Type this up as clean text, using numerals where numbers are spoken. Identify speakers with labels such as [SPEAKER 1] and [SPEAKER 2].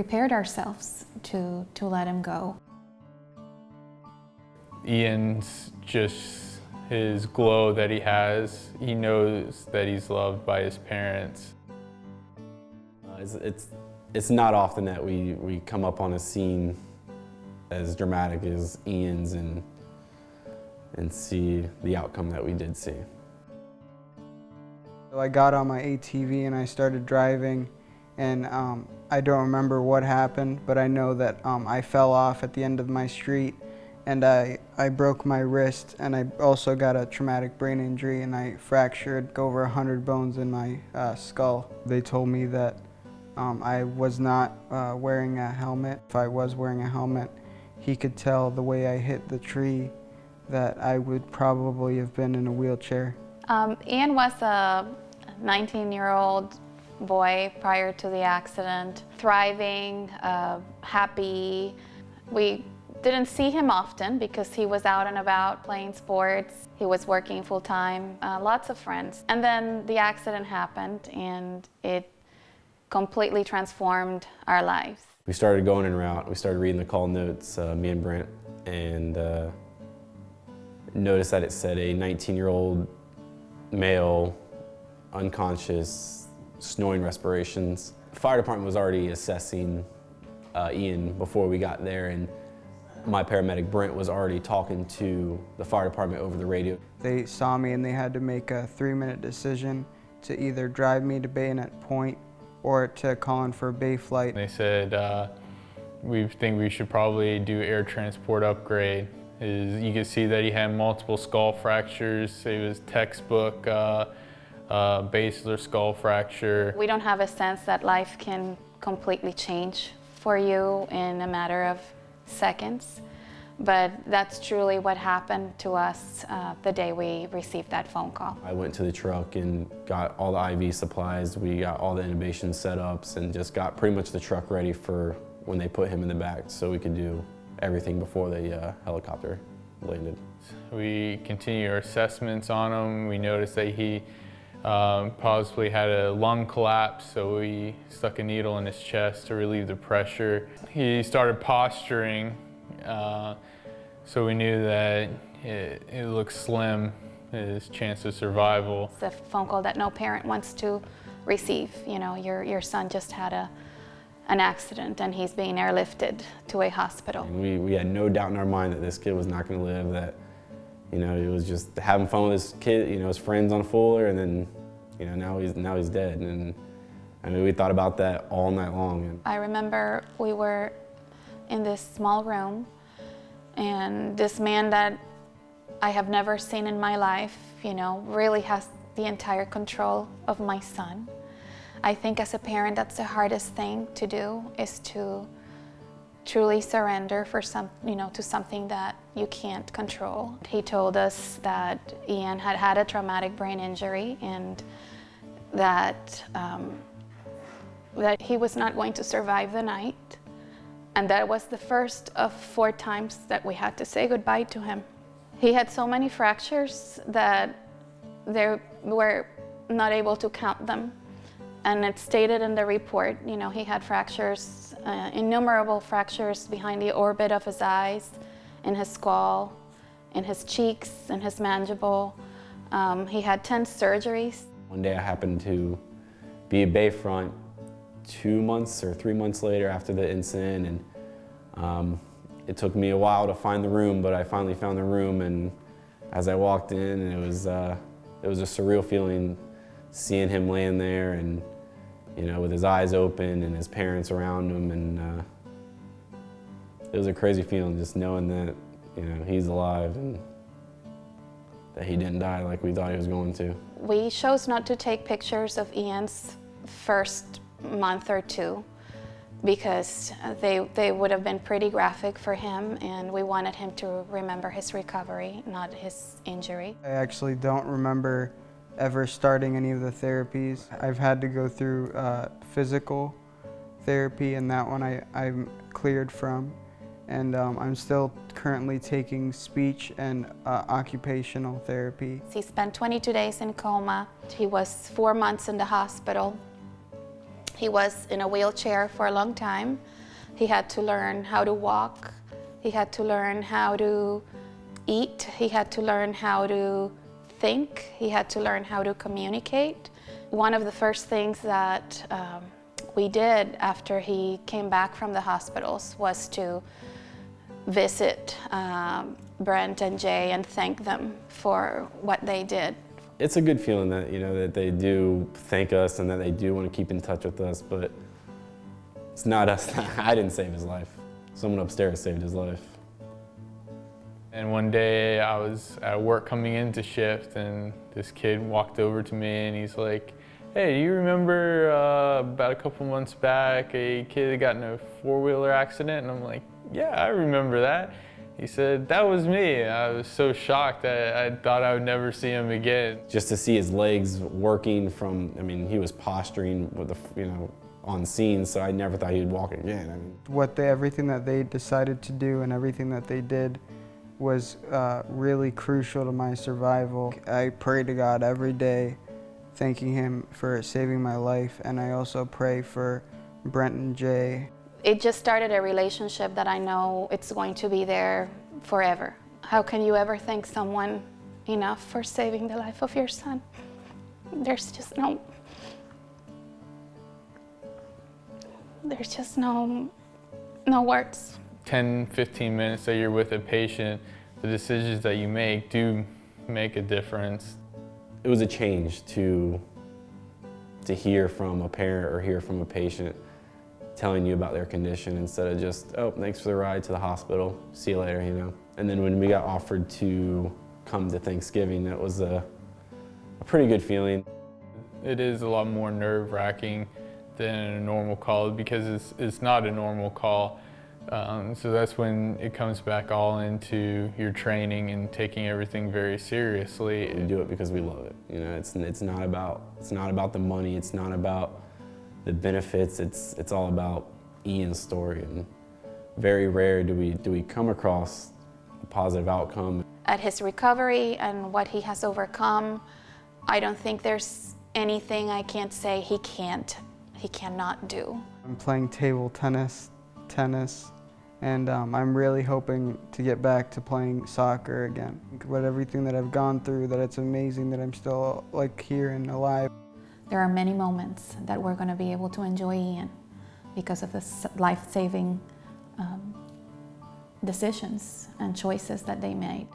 [SPEAKER 1] prepared ourselves to let him go.
[SPEAKER 2] Ian's just his glow that he has. He knows that he's loved by his parents.
[SPEAKER 3] It's not often that we come up on a scene as dramatic as Ian's and see the outcome that we did see.
[SPEAKER 4] So I got on my ATV and I started driving, and I don't remember what happened, but I know that I fell off at the end of my street, and I broke my wrist, and I also got a traumatic brain injury, and I fractured over 100 bones in my skull. They told me that I was not wearing a helmet. If I was wearing a helmet, he could tell the way I hit the tree that I would probably have been in a wheelchair.
[SPEAKER 1] Ian was a 19-year-old boy prior to the accident, thriving, happy. We didn't see him often because he was out and about playing sports. He was working full-time, lots of friends. And then the accident happened, and it completely transformed our lives.
[SPEAKER 3] We started going en route. We started reading the call notes, me and Brent, and noticed that it said a 19-year-old male, unconscious, snoring respirations. The fire department was already assessing Ian before we got there, and my paramedic Brent was already talking to the fire department over the radio.
[SPEAKER 4] They saw me and they had to make a 3-minute decision to either drive me to Bayonet Point or to call in for a bay flight.
[SPEAKER 2] They said, we think we should probably do air transport upgrade. You could see that he had multiple skull fractures. It was textbook basilar skull fracture.
[SPEAKER 1] We don't have a sense that life can completely change for you in a matter of seconds, but that's truly what happened to us the day we received that phone call.
[SPEAKER 3] I went to the truck and got all the IV supplies. We got all the intubation setups and just got pretty much the truck ready for when they put him in the back so we could do everything before the helicopter landed.
[SPEAKER 2] We continued our assessments on him. We noticed that he possibly had a lung collapse, so we stuck a needle in his chest to relieve the pressure. He started posturing, so we knew that it looked slim, his chance of survival.
[SPEAKER 1] It's a phone call that no parent wants to receive. You know, your son just had an accident and he's being airlifted to a hospital.
[SPEAKER 3] And we had no doubt in our mind that this kid was not going to live, that, you know, it was just having fun with his kid, you know, his friends on Fuller, and then, you know, now he's dead. And I mean, we thought about that all night long.
[SPEAKER 1] I remember we were in this small room, and this man that I have never seen in my life, you know, really has the entire control of my son. I think as a parent, that's the hardest thing to do, is to truly surrender to something that you can't control. He told us that Ian had had a traumatic brain injury and that he was not going to survive the night. And that was the first of 4 times that we had to say goodbye to him. He had so many fractures that they were not able to count them. And it stated in the report, you know, he had fractures, innumerable fractures behind the orbit of his eyes, in his skull, in his cheeks, in his mandible. He had 10 surgeries.
[SPEAKER 3] One day I happened to be at Bayfront 2 months or 3 months later after the incident, and it took me a while to find the room, but I finally found the room, and as I walked in, it was a surreal feeling seeing him laying there and, you know, with his eyes open and his parents around him, and it was a crazy feeling just knowing that, you know, he's alive and that he didn't die like we thought he was going to.
[SPEAKER 1] We chose not to take pictures of Ian's first month or 2 because they would have been pretty graphic for him, and we wanted him to remember his recovery, not his injury.
[SPEAKER 4] I actually don't remember ever starting any of the therapies. I've had to go through physical therapy, and that one I'm cleared from. And I'm still currently taking speech and occupational therapy.
[SPEAKER 1] He spent 22 days in coma. He was 4 months in the hospital. He was in a wheelchair for a long time. He had to learn how to walk. He had to learn how to eat. He had to learn how to think. He had to learn how to communicate. One of the first things that we did after he came back from the hospitals was to visit Brent and Jay and thank them for what they did.
[SPEAKER 3] It's a good feeling that, that they do thank us and that they do want to keep in touch with us, but it's not us. I didn't save his life. Someone upstairs saved his life.
[SPEAKER 2] And one day I was at work coming into shift and this kid walked over to me and he's like, "Hey, do you remember about a couple months back a kid that got in a four-wheeler accident?" And I'm like, "Yeah, I remember that." He said, "That was me." I was so shocked that I thought I would never see him again.
[SPEAKER 3] Just to see his legs working he was posturing with on scene, so I never thought he'd walk again.
[SPEAKER 4] Everything that they decided to do and everything that they did was really crucial to my survival. I pray to God every day, thanking him for saving my life, and I also pray for Brent and Jay.
[SPEAKER 1] It just started a relationship that I know it's going to be there forever. How can you ever thank someone enough for saving the life of your son? There's just no words.
[SPEAKER 2] 10, 15 minutes that you're with a patient, the decisions that you make do make a difference.
[SPEAKER 3] It was a change to hear from a parent or hear from a patient telling you about their condition instead of just, "Oh, thanks for the ride to the hospital, see you later," And then when we got offered to come to Thanksgiving, it was a pretty good feeling.
[SPEAKER 2] It is a lot more nerve-wracking than a normal call because it's not a normal call. So that's when it comes back all into your training and taking everything very seriously.
[SPEAKER 3] We do it because we love it. It's not about the money. It's not about the benefits. It's all about Ian's story. And very rare do we come across a positive outcome.
[SPEAKER 1] At his recovery and what he has overcome, I don't think there's anything I can't say he cannot do.
[SPEAKER 4] I'm playing table tennis, and I'm really hoping to get back to playing soccer again. With everything that I've gone through, that it's amazing that I'm still here and alive.
[SPEAKER 1] There are many moments that we're going to be able to enjoy Ian because of the life-saving decisions and choices that they made.